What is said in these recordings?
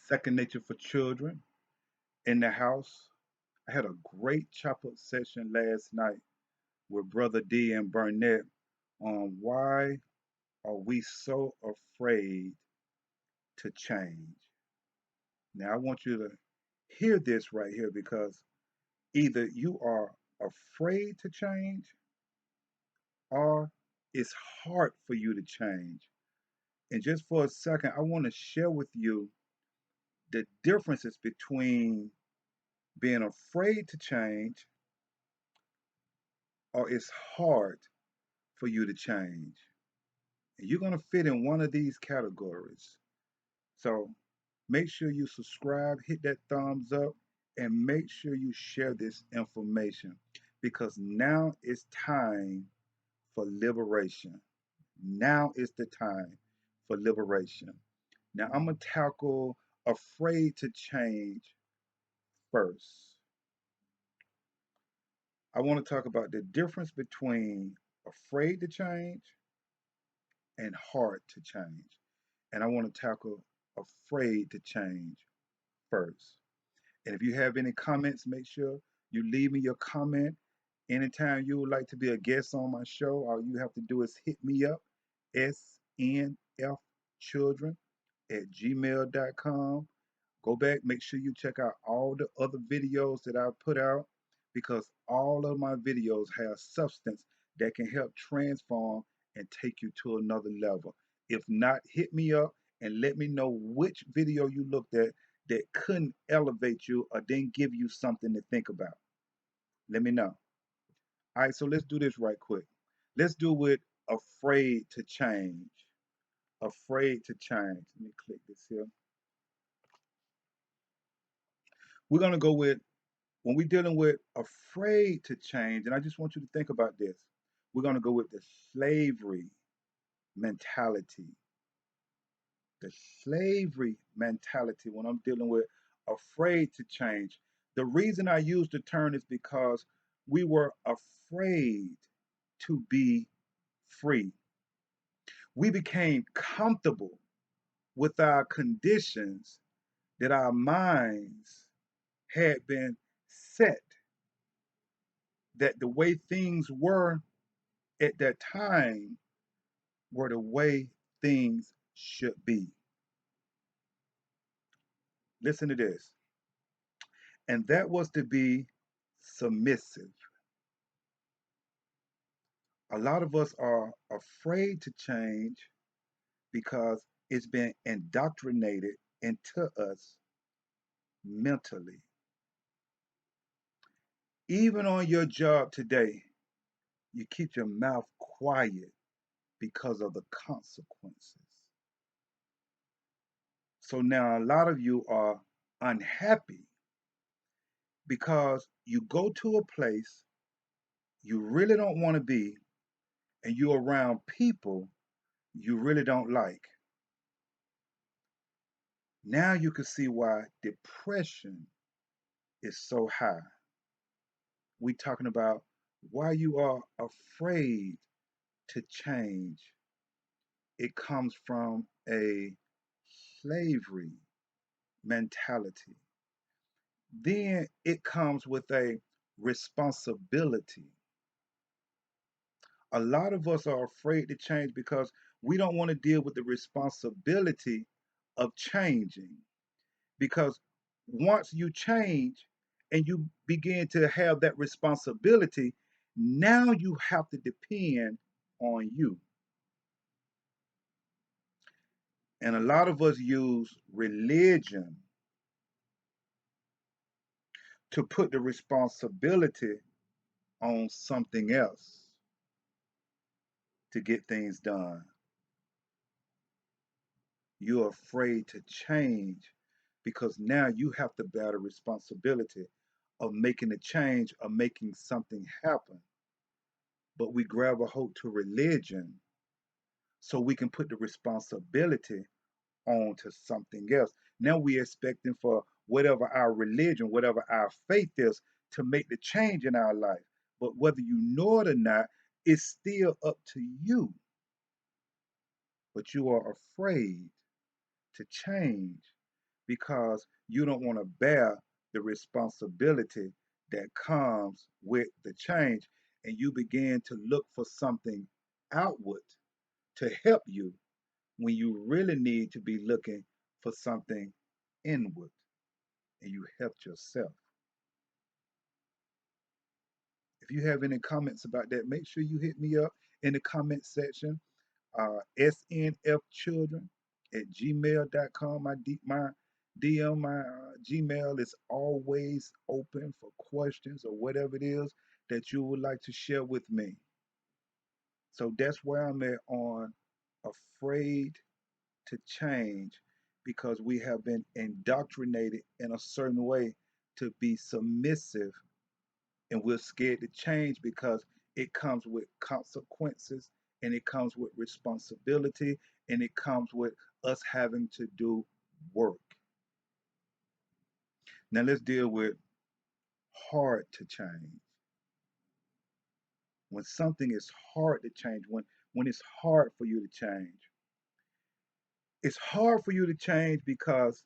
Second Nature for Children in the house. I had a great chop-up session last night with Brother D and Burnett on why are we so afraid to change. Now, I want you to hear this right here because either you are afraid to change or it's hard for you to change. And just for a second, I want to share with you the differences between being afraid to change or it's hard for you to change. And you're going to fit in one of these categories. So make sure you subscribe, hit that thumbs up, and make sure you share this information because now it's time for liberation. Now is the time for liberation. Now I'm going to tackle afraid to change first. I want to talk about the difference between afraid to change and hard to change. And I want to tackle afraid to change first. And if you have any comments, make sure you leave me your comment. Anytime you would like to be a guest on my show, all you have to do is hit me up, snfchildren at gmail.com. Go back, make sure you check out all the other videos that I put out because all of my videos have substance that can help transform and take you to another level. If not, hit me up and let me know which video you looked at that couldn't elevate you or didn't give you something to think about. Let me know. All right, so let's do this right quick. Let's do it afraid to change. Afraid to change. Let me click this here. We're going to go with when we're dealing with afraid to change, and I just want you to think about this. We're going to go with the slavery mentality. The slavery mentality when I'm dealing with afraid to change. The reason I use the term is because we were afraid to be free. We became comfortable with our conditions that our minds had been set, that the way things were at that time were the way things should be. Listen to this. And that was to be submissive. A lot of us are afraid to change because it's been indoctrinated into us mentally. Even on your job today, you keep your mouth quiet because of the consequences. So now a lot of you are unhappy because you go to a place you really don't want to be and you're around people you really don't like. Now you can see why depression is so high. We talking about why you are afraid to change. It comes from a slavery mentality. Then it comes with a responsibility. A lot of us are afraid to change because we don't want to deal with the responsibility of changing. Because once you change and you begin to have that responsibility, now you have to depend on you. And a lot of us use religion to put the responsibility on something else to get things done. You're afraid to change because now you have to bear the responsibility of making a change or making something happen. But we grab a hold to religion so we can put the responsibility onto something else. Now we're expecting for whatever our religion, whatever our faith is, to make the change in our life. But whether you know it or not, it's still up to you. But you are afraid to change because you don't want to bear the responsibility that comes with the change. And you begin to look for something outward to help you when you really need to be looking for something inward, and you helped yourself. If you have any comments about that, make sure you hit me up in the comment section. SNFchildren at gmail.com. My DM, my Gmail is always open for questions or whatever it is that you would like to share with me. So that's where I'm at on afraid to change, because we have been indoctrinated in a certain way to be submissive, and we're scared to change because it comes with consequences, and it comes with responsibility, and it comes with us having to do work. Now let's deal with hard to change. When something is hard to change, when it's hard for you to change, it's hard for you to change because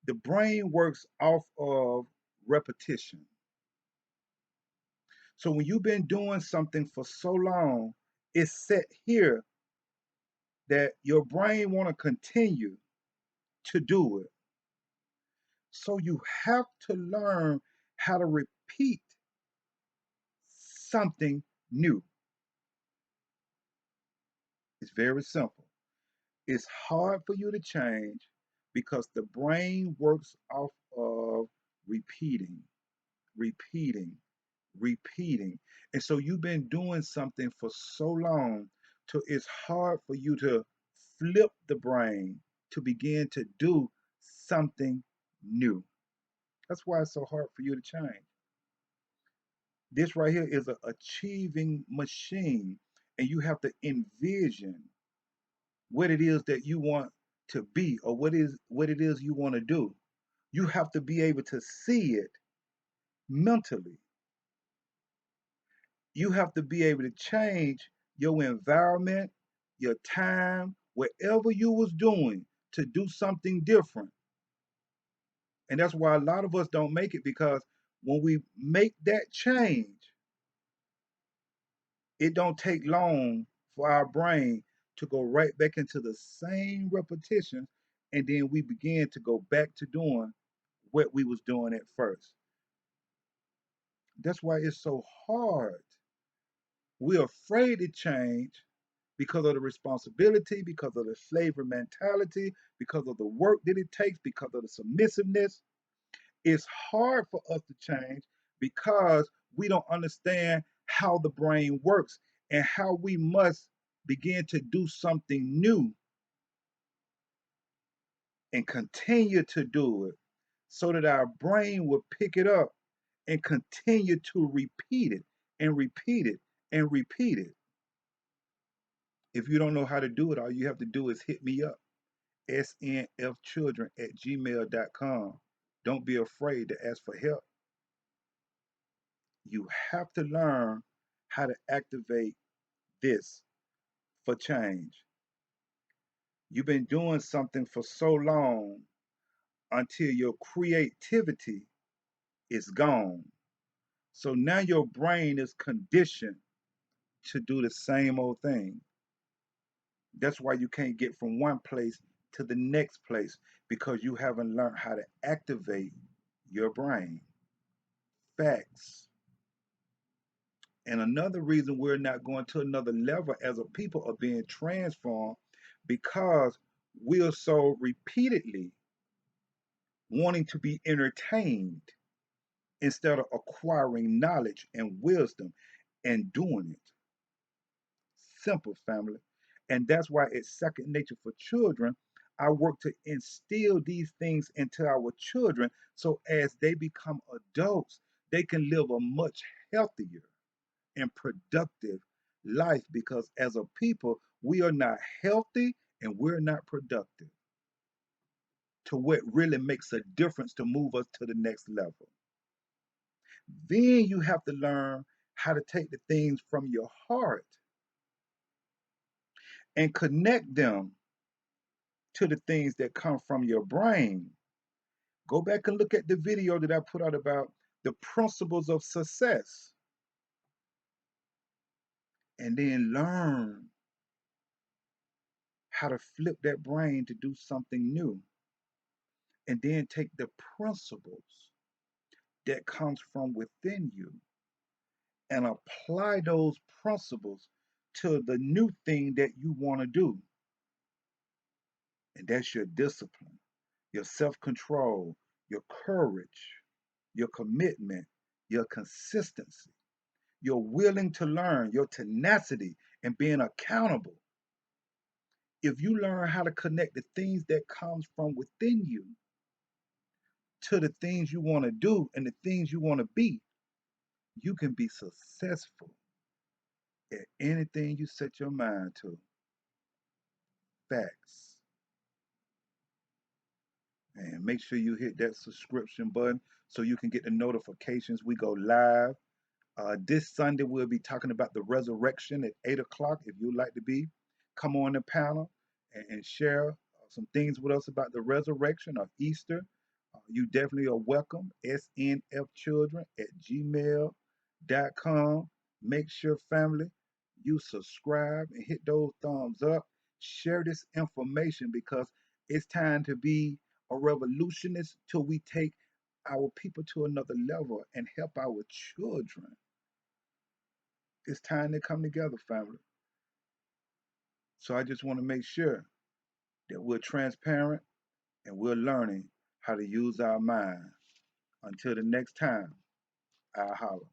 the brain works off of repetition. So when you've been doing something for so long, it's set here that your brain want to continue to do it. So you have to learn how to repeat something new. It's very simple. It's hard for you to change because the brain works off of repeating, repeating, repeating. And so you've been doing something for so long till it's hard for you to flip the brain to begin to do something new. That's why it's so hard for you to change. This right here is an achieving machine, and you have to envision what it is that you want to be, or what it is you want to do. You have to be able to see it mentally. You have to be able to change your environment, your time, whatever you was doing to do something different. And that's why a lot of us don't make it, because when we make that change, it don't take long for our brain to go right back into the same repetition, and then we begin to go back to doing what we was doing at first. That's why it's so hard. We're afraid to change because of the responsibility, because of the slavery mentality, because of the work that it takes, because of the submissiveness. It's hard for us to change because we don't understand how the brain works and how we must begin to do something new and continue to do it so that our brain will pick it up and continue to repeat it and repeat it and repeat it. If you don't know how to do it, all you have to do is hit me up, snfchildren at gmail.com. Don't be afraid to ask for help. You have to learn how to activate this for change. You've been doing something for so long until your creativity is gone. So now your brain is conditioned to do the same old thing. That's why you can't get from one place to the next place, because you haven't learned how to activate your brain. Facts. And another reason we're not going to another level as a people are being transformed, because we are so repeatedly wanting to be entertained instead of acquiring knowledge and wisdom and doing it. Simple, family. And that's why it's second nature for children. I work to instill these things into our children so as they become adults, they can live a much healthier and productive life, because as a people, we are not healthy and we're not productive to what really makes a difference to move us to the next level. Then you have to learn how to take the things from your heart and connect them to the things that come from your brain. Go back and look at the video that I put out about the principles of success, and then learn how to flip that brain to do something new, and then take the principles that comes from within you and apply those principles to the new thing that you want to do. And that's your discipline, your self-control, your courage, your commitment, your consistency, your willing to learn, your tenacity, and being accountable. If you learn how to connect the things that comes from within you to the things you want to do and the things you want to be, you can be successful at anything you set your mind to. Facts. And make sure you hit that subscription button so you can get the notifications. We go live. This Sunday, we'll be talking about the resurrection at 8 o'clock. If you'd like to be, come on the panel and share some things with us about the resurrection of Easter. You definitely are welcome. snfchildren@gmail.com. Make sure, family, you subscribe and hit those thumbs up. Share this information because it's time to be a revolutionist till we take our people to another level and help our children. It's time to come together, family. So I just want to make sure that we're transparent and we're learning how to use our mind. Until the next time, I'll holler.